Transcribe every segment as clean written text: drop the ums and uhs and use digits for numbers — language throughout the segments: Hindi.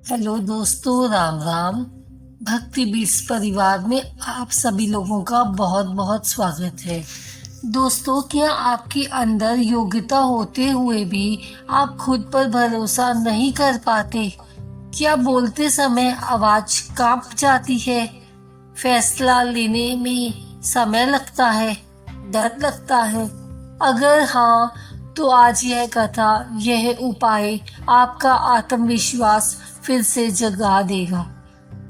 हेलो दोस्तों, राम राम। भक्ति बीट्स परिवार में आप सभी लोगों का बहुत बहुत स्वागत है। दोस्तों, क्या आपके अंदर योग्यता होते हुए भी आप खुद पर भरोसा नहीं कर पाते? क्या बोलते समय आवाज कांप जाती है? फैसला लेने में समय लगता है, डर लगता है? अगर हाँ, तो आज यह कथा, यह उपाय आपका आत्मविश्वास फिर से जगा देगा।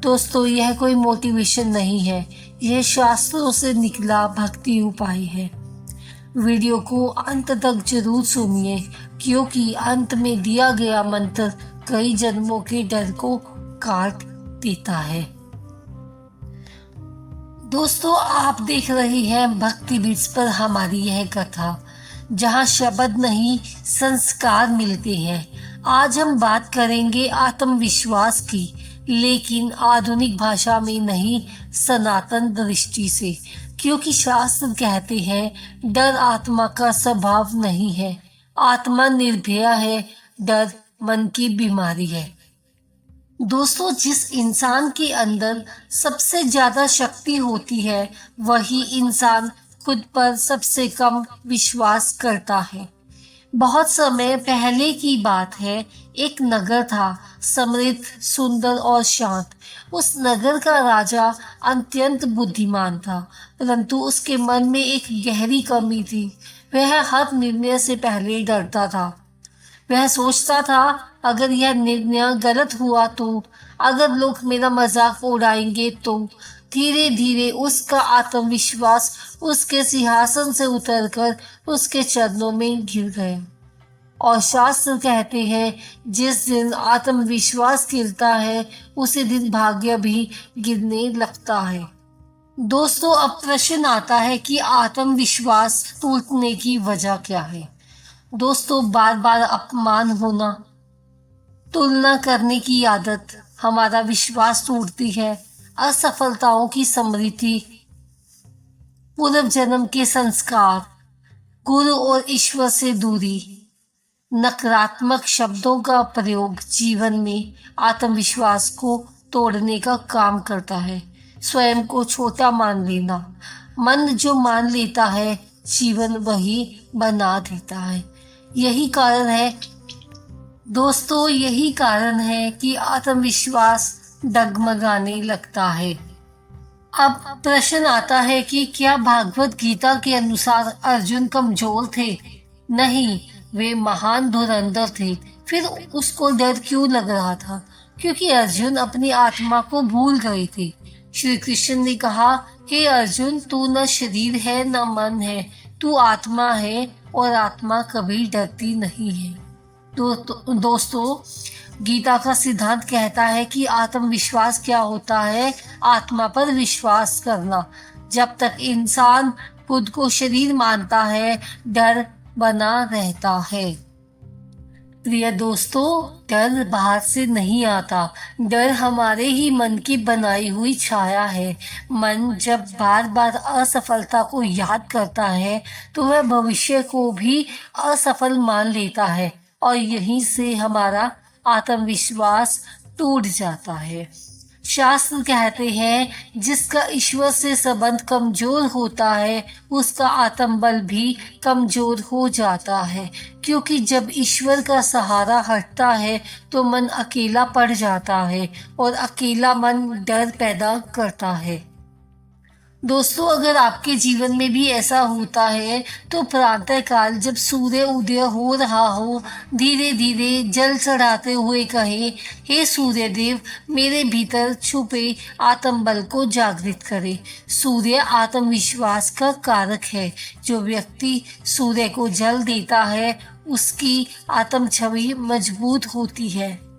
दोस्तों, यह कोई मोटिवेशन नहीं है, यह शास्त्रों से निकला भक्ति उपाय है। वीडियो को अंत तक जरूर सुनिए, क्योंकि अंत में दिया गया मंत्र कई जन्मों के डर को काट देता है। दोस्तों, आप देख रहे हैं भक्ति बीट्स पर हमारी यह कथा, जहां शब्द नहीं संस्कार मिलते हैं। आज हम बात करेंगे आत्मविश्वास की, लेकिन आधुनिक भाषा में नहीं, सनातन दृष्टि से। क्योंकि शास्त्र कहते हैं डर आत्मा का स्वभाव नहीं है, आत्मा निर्भया है, डर मन की बीमारी है। दोस्तों, जिस इंसान के अंदर सबसे ज्यादा शक्ति होती है, वही इंसान खुद पर सबसे कम विश्वास करता है। बहुत समय पहले की बात है, एक नगर था, समृद्ध, सुंदर और शांत। उस नगर का राजा अत्यंत बुद्धिमान था, परंतु उसके मन में एक गहरी कमी थी। वह हर निर्णय से पहले डरता था। वह सोचता था, अगर यह निर्णय गलत हुआ तो, अगर लोग मेरा मजाक उड़ाएंगे तो। धीरे धीरे उसका आत्मविश्वास उसके सिंहासन से उतरकर उसके चरणों में गिर गया। और शास्त्र कहते हैं, जिस दिन आत्मविश्वास गिरता है, उसी दिन भाग्य भी गिरने लगता है। दोस्तों, अब प्रश्न आता है कि आत्मविश्वास टूटने की वजह क्या है? दोस्तों, बार बार अपमान होना, तुलना करने की आदत हमारा विश्वास टूटती है। असफलताओं की स्मृति, पूर्व जन्म के संस्कार, गुरु और ईश्वर से दूरी, नकारात्मक शब्दों का प्रयोग जीवन में आत्मविश्वास को तोड़ने का काम करता है। स्वयं को छोटा मान लेना, मन जो मान लेता है, जीवन वही बना देता है। यही कारण है दोस्तों, यही कारण है कि आत्मविश्वास डगमगाने लगता है। अब प्रश्न आता है कि क्या भागवत गीता के अनुसार अर्जुन कमजोर थे? नहीं, वे महान धुरंधर थे। फिर उसको डर क्यों लग रहा था? क्योंकि अर्जुन अपनी आत्मा को भूल गए थे। श्री कृष्ण ने कहा, हे अर्जुन, तू न शरीर है न मन है, तू आत्मा है, और आत्मा कभी डरती नहीं है। दोस्तों, गीता का सिद्धांत कहता है कि आत्मविश्वास क्या होता है? आत्मा पर विश्वास करना। जब तक इंसान खुद को शरीर मानता है, डर बना रहता है। प्रिय दोस्तों, डर बाहर से नहीं आता, डर हमारे ही मन की बनाई हुई छाया है। मन जब बार बार असफलता को याद करता है, तो वह भविष्य को भी असफल मान लेता है, और यहीं से हमारा आत्मविश्वास टूट जाता है। शास्त्र कहते हैं, जिसका ईश्वर से संबंध कमजोर होता है, उसका आत्मबल भी कमजोर हो जाता है। क्योंकि जब ईश्वर का सहारा हटता है, तो मन अकेला पड़ जाता है, और अकेला मन डर पैदा करता है। दोस्तों, अगर आपके जीवन में भी ऐसा होता है, तो प्रातः काल जब सूर्य उदय हो रहा हो, धीरे धीरे जल चढ़ाते हुए कहे, हे सूर्य देव, मेरे भीतर छुपे आत्मबल को जागृत करे। सूर्य आत्मविश्वास का कारक है। जो व्यक्ति सूर्य को जल देता है, उसकी आत्म छवि मजबूत होती है।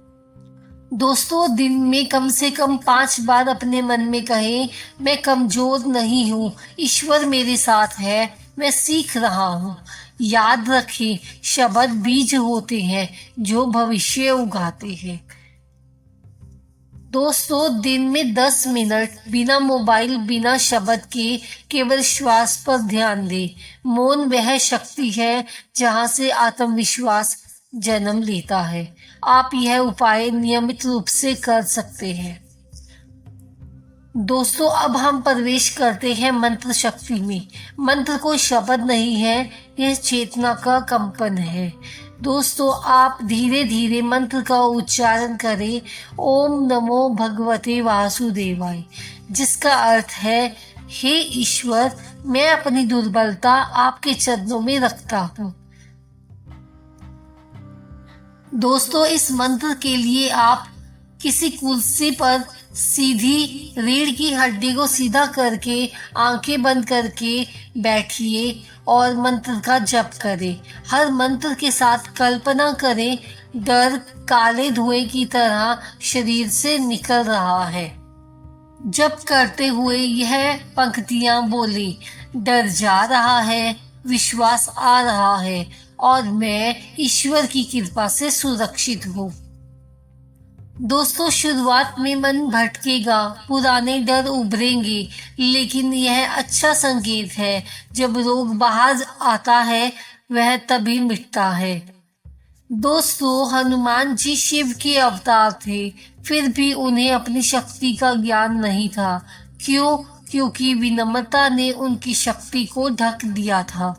दोस्तों, दिन में कम से कम 5 बार अपने मन में कहें, मैं कमजोर नहीं हूँ, ईश्वर मेरे साथ है, मैं सीख रहा हूँ। याद रखें, शब्द बीज होते हैं जो भविष्य उगाते हैं। दोस्तों, दिन में 10 मिनट बिना मोबाइल, बिना शब्द के केवल श्वास पर ध्यान दें। मौन वह शक्ति है जहाँ से आत्मविश्वास जन्म लेता है। आप यह उपाय नियमित रूप से कर सकते हैं। दोस्तों, अब हम प्रवेश करते हैं मंत्र शक्ति में। मंत्र कोई शब्द नहीं है, यह चेतना का कंपन है। दोस्तों, आप धीरे धीरे मंत्र का उच्चारण करें, ओम नमो भगवते वासुदेवाय, जिसका अर्थ है, हे ईश्वर, मैं अपनी दुर्बलता आपके चरणों में रखता हूँ। दोस्तों, इस मंत्र के लिए आप किसी कुर्सी पर सीधी रीढ़ की हड्डी को सीधा करके आंखें बंद करके बैठिए और मंत्र का जप करें। हर मंत्र के साथ कल्पना करें, डर काले धुएं की तरह शरीर से निकल रहा है। जप करते हुए यह पंक्तियां बोली, डर जा रहा है, विश्वास आ रहा है और मैं ईश्वर की कृपा से सुरक्षित हूँ। दोस्तों, शुरुआत में मन भटकेगा, पुराने डर उभरेंगे, लेकिन यह अच्छा संकेत है। जब रोग बाहर आता है, वह तभी मिटता है। दोस्तों, हनुमान जी शिव के अवतार थे, फिर भी उन्हें अपनी शक्ति का ज्ञान नहीं था। क्यों? क्योंकि विनम्रता ने उनकी शक्ति को ढक दिया था।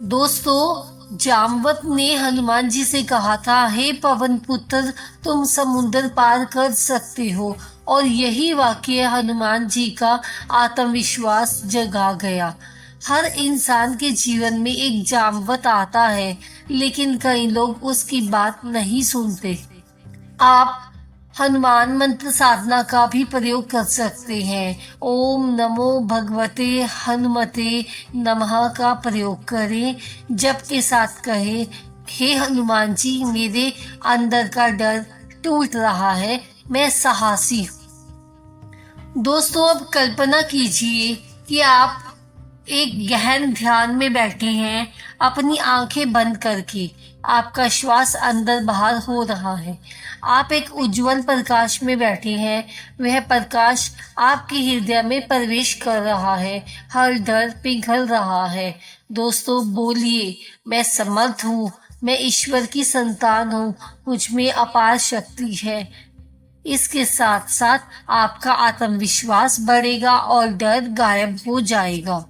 दोस्तों, जामवत ने हनुमान जी से कहा था, हे पवन पुत्र, तुम समुद्र पार कर सकते हो, और यही वाक्य हनुमान जी का आत्मविश्वास जगा गया। हर इंसान के जीवन में एक जामवत आता है, लेकिन कई लोग उसकी बात नहीं सुनते। आप हनुमान मंत्र साधना का भी प्रयोग कर सकते हैं। ओम नमो भगवते हनुमते नमः का प्रयोग करें। जप के साथ कहें, हे हनुमान जी, मेरे अंदर का डर टूट रहा है, मैं साहसी हूँ। दोस्तों, अब कल्पना कीजिए कि आप एक गहन ध्यान में बैठे हैं, अपनी आंखें बंद करके। आपका श्वास अंदर बाहर हो रहा है। आप एक उज्जवल प्रकाश में बैठे हैं, वह प्रकाश आपके हृदय में प्रवेश कर रहा है, हर डर पिघल रहा है। दोस्तों, बोलिए, मैं समर्थ हूँ, मैं ईश्वर की संतान हूँ, मुझ में अपार शक्ति है। इसके साथ साथ आपका आत्मविश्वास बढ़ेगा और डर गायब हो जाएगा।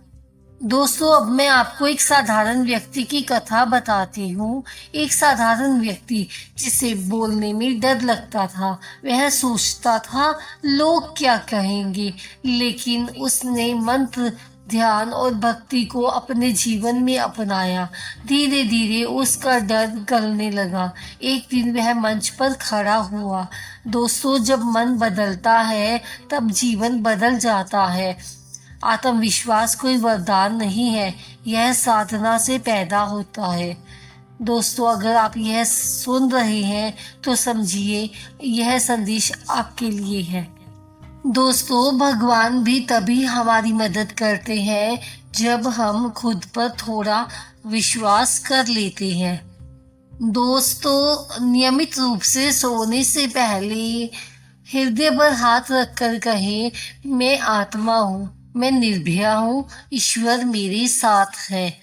दोस्तों, अब मैं आपको एक साधारण व्यक्ति की कथा बताती हूँ। एक साधारण व्यक्ति जिसे बोलने में डर लगता था, वह सोचता था लोग क्या कहेंगे, लेकिन उसने मंत्र, ध्यान और भक्ति को अपने जीवन में अपनाया। धीरे धीरे उसका डर गलने लगा। एक दिन वह मंच पर खड़ा हुआ। दोस्तों, जब मन बदलता है, तब जीवन बदल जाता है। आत्मविश्वास कोई वरदान नहीं है, यह साधना से पैदा होता है। दोस्तों, अगर आप यह सुन रहे हैं तो समझिए यह संदेश आपके लिए है। दोस्तों, भगवान भी तभी हमारी मदद करते हैं जब हम खुद पर थोड़ा विश्वास कर लेते हैं। दोस्तों, नियमित रूप से सोने से पहले हृदय पर हाथ रखकर कहें, मैं आत्मा हूँ, मैं निर्भया हूँ, ईश्वर मेरे साथ है।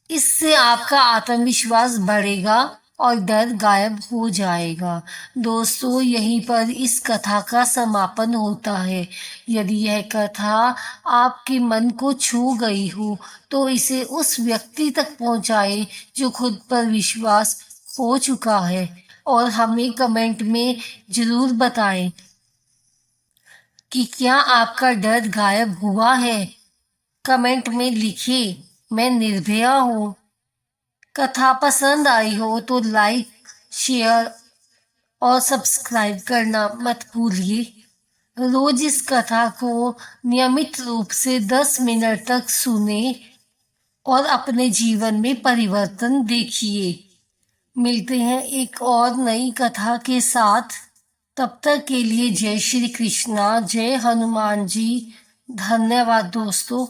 इससे आपका आत्मविश्वास बढ़ेगा और डर गायब हो जाएगा। दोस्तों, यहीं पर इस कथा का समापन होता है। यदि यह कथा आपके मन को छू गई हो तो इसे उस व्यक्ति तक पहुंचाएं जो खुद पर विश्वास खो चुका है, और हमें कमेंट में जरूर बताएं कि क्या आपका डर गायब हुआ है। कमेंट में लिखिए, मैं निर्भया हूँ। कथा पसंद आई हो तो लाइक, शेयर और सब्सक्राइब करना मत भूलिए। रोज इस कथा को नियमित रूप से 10 मिनट तक सुने और अपने जीवन में परिवर्तन देखिए। मिलते हैं एक और नई कथा के साथ। तब तक के लिए जय श्री कृष्णा, जय हनुमान जी। धन्यवाद दोस्तों।